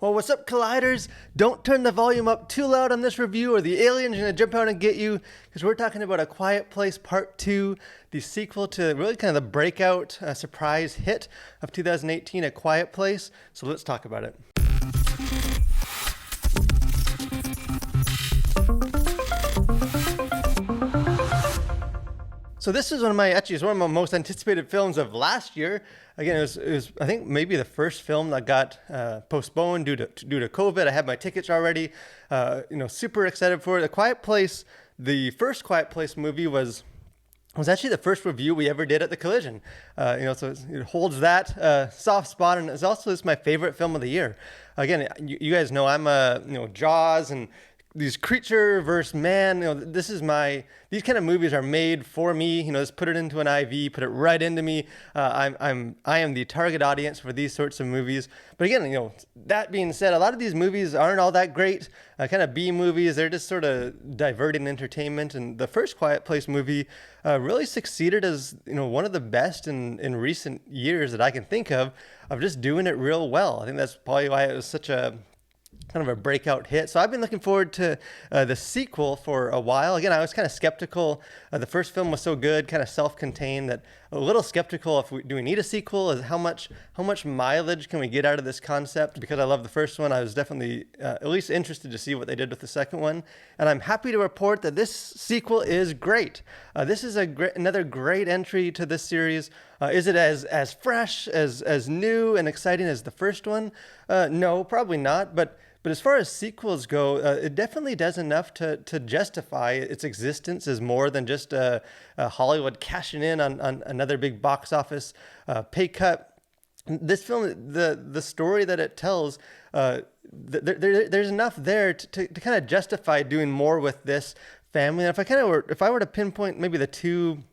Well, what's up, Colliders? Don't turn the volume up too loud on this review or the alien's gonna jump out and get you, because we're talking about A Quiet Place Part 2, the sequel to really kind of the breakout surprise hit of 2018, A Quiet Place. So let's talk about it. So this is it's one of my most anticipated films of last year. Again, it was I think maybe the first film that got postponed due to COVID. I had my tickets already. Super excited for it. A Quiet Place, the first Quiet Place movie was actually the first review we ever did at the Collision. So it holds that soft spot, and it's my favorite film of the year. Again, you guys know I'm Jaws and these creature versus man, these kind of movies are made for me. Just put it into an IV, put it right into me. I am the target audience for these sorts of movies. But again, that being said, a lot of these movies aren't all that great. Kind of B movies, they're just sort of diverting entertainment. And the first Quiet Place movie really succeeded as one of the best in recent years that I can think of just doing it real well. I think that's probably why it was such a kind of a breakout hit. So I've been looking forward to the sequel for a while. Again, I was kind of skeptical. The first film was so good, kind of self-contained, that a little skeptical do we need a sequel? Is how much mileage can we get out of this concept? Because I love the first one, I was definitely at least interested to see what they did with the second one. And I'm happy to report that this sequel is great. This is another great entry to this series. Is it as fresh, as new and exciting as the first one? No, probably not. But as far as sequels go, it definitely does enough to justify its existence as more than just Hollywood cashing in on another big box office pay cut. This film, the story that it tells, there's enough there to kind of justify doing more with this family. And if I were to pinpoint maybe the two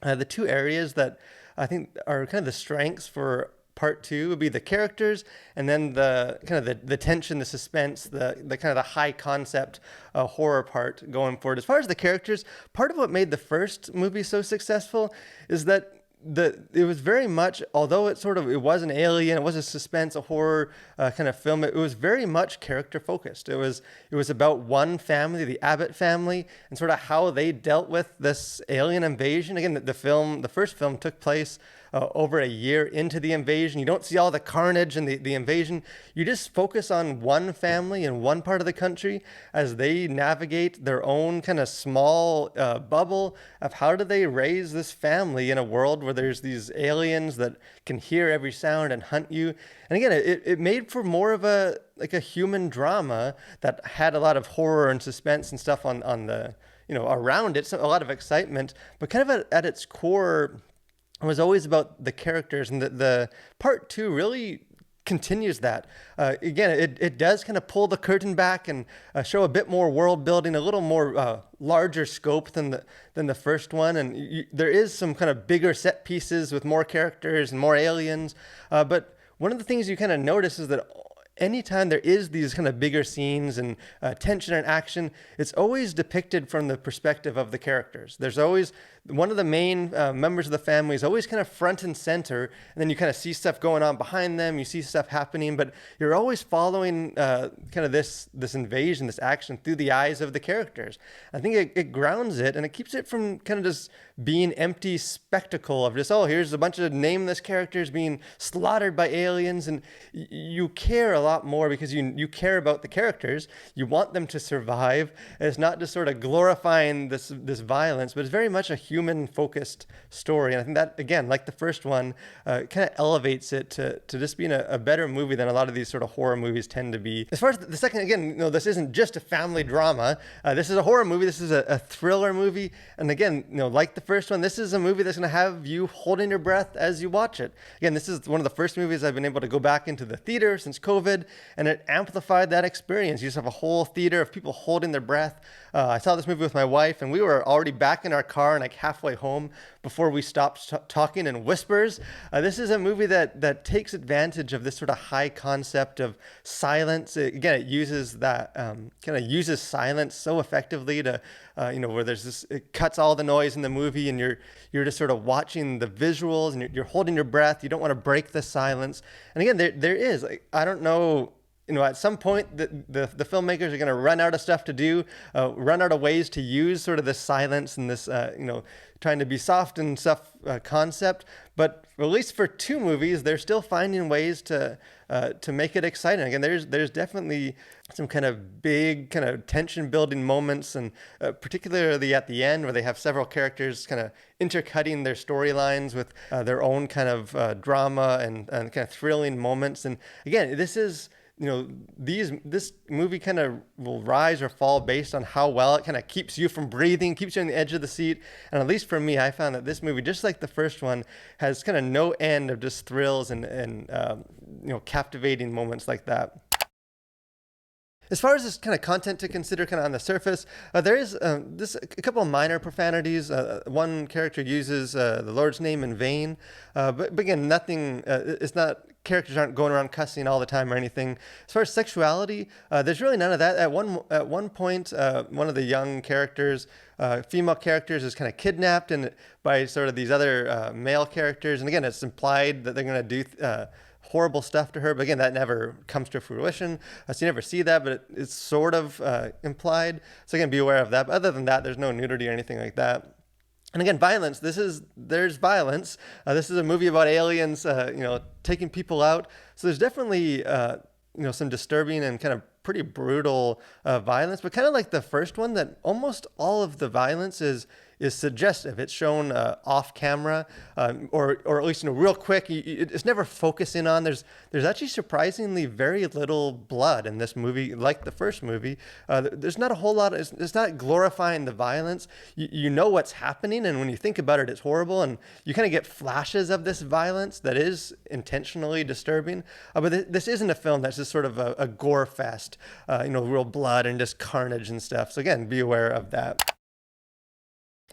areas that I think are kind of the strengths for part two, would be the characters, and then the tension, the suspense, the kind of the high concept horror part going forward. As far as the characters, part of what made the first movie so successful is that it was very much, although it was an alien, it was a suspense, a horror kind of film, it was very much character focused. It was about one family, the Abbott family, and sort of how they dealt with this alien invasion. Again, the first film took place over a year into the invasion. You don't see all the carnage and the invasion. You just focus on one family in one part of the country as they navigate their own kind of small bubble of how do they raise this family in a world where there's these aliens that can hear every sound and hunt you. And again, it made for more of a human drama that had a lot of horror and suspense and stuff on the around it, so a lot of excitement, but kind of at its core, it was always about the characters, and the part two really continues that. Again, it does kind of pull the curtain back and show a bit more world building, a little more larger scope than the first one, and there is some kind of bigger set pieces with more characters and more aliens. But one of the things you kind of notice is that anytime there is these kind of bigger scenes and tension and action, it's always depicted from the perspective of the characters. There's always one of the main members of the family is always kind of front and center, and then you kind of see stuff going on behind them, you see stuff happening, but you're always following kind of this invasion, this action through the eyes of the characters. I think it grounds it, and it keeps it from kind of just being empty spectacle of just, here's a bunch of nameless characters being slaughtered by aliens, and you care a lot more because you care about the characters. You want them to survive. And it's not just sort of glorifying this violence, but it's very much a human-focused story. And I think that, again, like the first one, kind of elevates it to just being a better movie than a lot of these sort of horror movies tend to be. As far as the second, again, this isn't just a family drama. This is a horror movie. This is a thriller movie. And again, like the first one, this is a movie that's going to have you holding your breath as you watch it. Again, this is one of the first movies I've been able to go back into the theater since COVID, and it amplified that experience. You just have a whole theater of people holding their breath. I saw this movie with my wife, and we were already back in our car and halfway home before we stopped talking in whispers. This is a movie that takes advantage of this sort of high concept of silence. Again, it uses that kind of uses silence so effectively to where there's this, it cuts all the noise in the movie, and you're just sort of watching the visuals, and you're holding your breath. You don't want to break the silence. And again, there is, I don't know at some point the filmmakers are going to run out of stuff to do, run out of ways to use sort of this silence and this, trying to be soft and stuff concept. But at least for 2 movies, they're still finding ways to make it exciting. Again, there's definitely some kind of big kind of tension building moments, and particularly at the end where they have several characters kind of intercutting their storylines with their own kind of drama and kind of thrilling moments. And again, this is, this movie kind of will rise or fall based on how well it kind of keeps you from breathing, keeps you on the edge of the seat. And at least for me, I found that this movie, just like the first one, has kind of no end of just thrills and captivating moments like that. As far as this kind of content to consider kind of on the surface, there is a couple of minor profanities. One character uses the Lord's name in vain, but again, nothing, it's not, characters aren't going around cussing all the time or anything. As far as sexuality, there's really none of that. At one point, one of the young characters, female characters, is kind of kidnapped by sort of these other male characters. And again, it's implied that they're going to do horrible stuff to her, but again, that never comes to fruition. So you never see that, but it's sort of implied. So again, be aware of that. But other than that, there's no nudity or anything like that. And again, violence. There's violence. This is a movie about aliens, taking people out. So there's definitely, some disturbing and kind of pretty brutal violence, but kind of like the first one, that almost all of the violence is suggestive. It's shown off camera, or at least real quick. It's never focusing on. There's actually surprisingly very little blood in this movie, like the first movie. There's not a whole lot. It's not glorifying the violence. You know what's happening, and when you think about it, it's horrible, and you kind of get flashes of this violence that is intentionally disturbing. But this isn't a film that's just sort of a gore fest, real blood and just carnage and stuff. So again, be aware of that.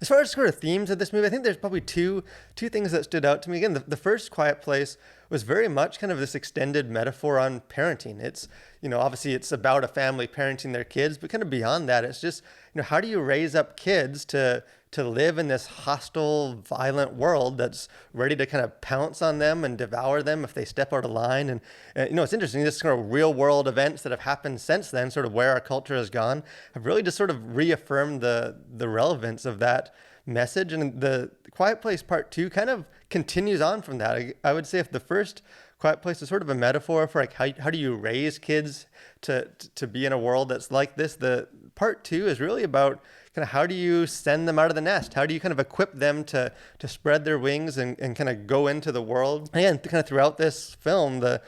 As far as sort of themes of this movie, I think there's probably two things that stood out to me. Again, the first, Quiet Place, was very much kind of this extended metaphor on parenting. It's, obviously it's about a family parenting their kids, but kind of beyond that, it's just, how do you raise up kids to live in this hostile, violent world that's ready to kind of pounce on them and devour them if they step out of line. And it's interesting, this kind of real world events that have happened since then, sort of where our culture has gone, have really just sort of reaffirmed the relevance of that message. And the Quiet Place Part 2 kind of continues on from that. I would say if the first Quiet Place is sort of a metaphor for like how do you raise kids to be in a world that's like this, the Part 2 is really about kind of how do you send them out of the nest? How do you kind of equip them to spread their wings and kind of go into the world? And again, kind of throughout this film, the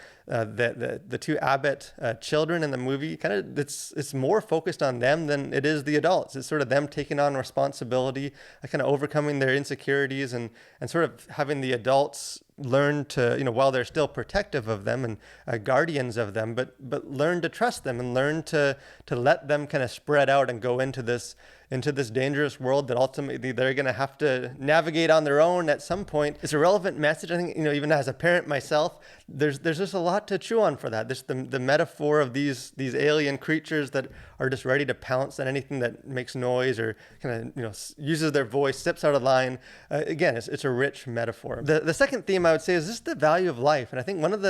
2 Abbott children in the movie, kind of it's more focused on them than it is the adults. It's sort of them taking on responsibility, kind of overcoming their insecurities and sort of having the adults learn to, while they're still protective of them and guardians of them, but learn to trust them and learn to let them kind of spread out and go into this dangerous world that ultimately they're going to have to navigate on their own at some point. It's a relevant message. I think, even as a parent myself, there's just a lot to chew on for that. This the metaphor of these alien creatures that are just ready to pounce on anything that makes noise or kind of, uses their voice, steps out of line. Again, it's a rich metaphor. The second theme I would say is just the value of life. And I think one of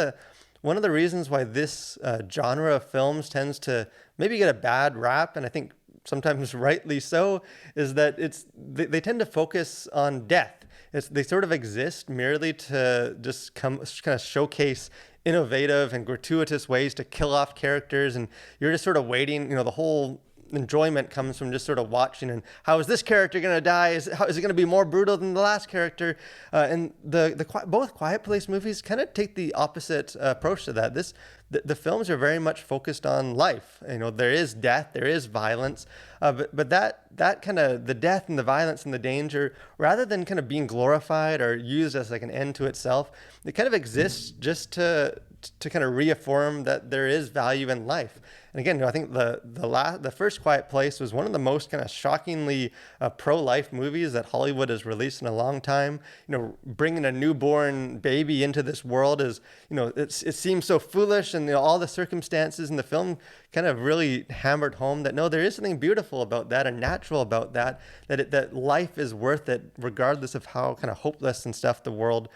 the reasons why this genre of films tends to maybe get a bad rap, and I think sometimes rightly so, is that they tend to focus on death. They sort of exist merely to just kind of showcase innovative and gratuitous ways to kill off characters, and you're just sort of waiting. The whole enjoyment comes from just sort of watching, and how is this character going to die? Is it going to be more brutal than the last character? And both Quiet Place movies kind of take the opposite approach to that. The films are very much focused on life. There is death, there is violence, but that kind of the death and the violence and the danger, rather than kind of being glorified or used as like an end to itself, it kind of exists just to kind of reaffirm that there is value in life. And again, I think the first Quiet Place was one of the most kind of shockingly pro-life movies that Hollywood has released in a long time. Bringing a newborn baby into this world is, it seems so foolish, and all the circumstances in the film kind of really hammered home that no, there is something beautiful about that and natural about that life is worth it, regardless of how kind of hopeless and stuff the world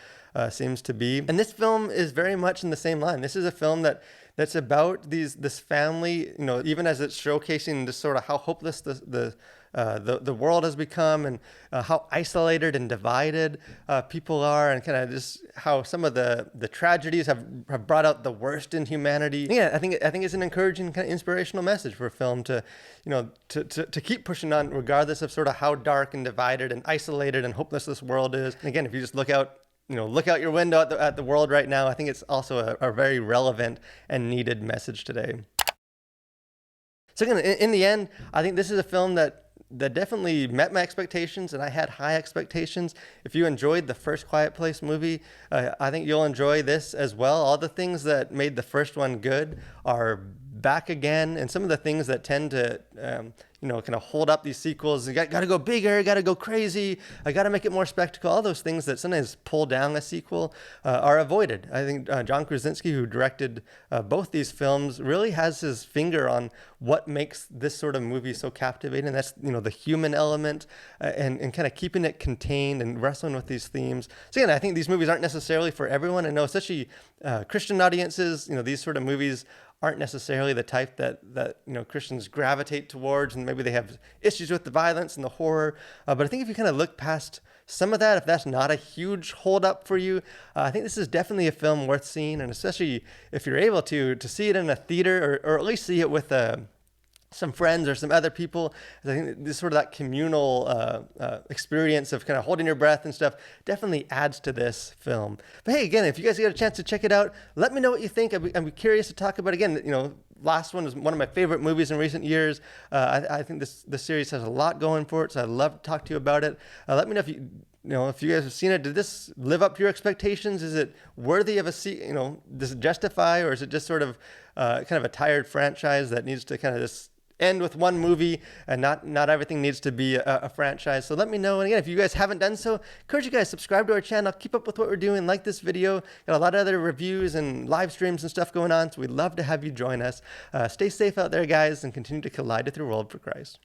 seems to be. And this film is very much in the same line. This is a film that that's about this family, you know, even as it's showcasing just sort of how hopeless the world has become, and how isolated and divided people are, and kind of just how some of the tragedies have brought out the worst in humanity. Yeah, I think it's an encouraging, kind of inspirational message for a film to, you know, to keep pushing on regardless of sort of how dark and divided and isolated and hopeless this world is. And again, if you just look out your window at the world right now, I think it's also a very relevant and needed message today. So again, in the end, I think this is a film that definitely met my expectations, and I had high expectations. If you enjoyed the first Quiet Place movie, I think you'll enjoy this as well. All the things that made the first one good are back again, and some of the things that tend to kind of hold up these sequels, you got to go bigger, got to go crazy, I got to make it more spectacle, all those things that sometimes pull down a sequel are avoided. I think John Krasinski, who directed both these films, really has his finger on what makes this sort of movie so captivating. That's, you know, the human element, and kind of keeping it contained and wrestling with these themes. So again, I think these movies aren't necessarily for everyone. I know, especially Christian audiences, you know, these sort of movies aren't necessarily the type that you know, Christians gravitate towards, and maybe they have issues with the violence and the horror. But I think if you kind of look past some of that, if that's not a huge holdup for you, I think this is definitely a film worth seeing, and especially if you're able to see it in a theater, or at least see it with some friends or some other people. I think this sort of that communal experience of kind of holding your breath and stuff definitely adds to this film. But hey, again, if you guys get a chance to check it out, let me know what you think. I'd be curious to talk about. Again, you know, last one is one of my favorite movies in recent years. I think this series has a lot going for it, so I'd love to talk to you about it. Let me know if if you guys have seen it. Did this live up to your expectations? Is it worthy of does it justify, or is it just sort of kind of a tired franchise that needs to kind of just end with one movie, and not everything needs to be a franchise? So let me know. And again, if you guys haven't done so, encourage you guys, subscribe to our channel, keep up with what we're doing, like this video. Got a lot of other reviews and live streams and stuff going on, so we'd love to have you join us. Stay safe out there, guys, and continue to collide with your world for Christ.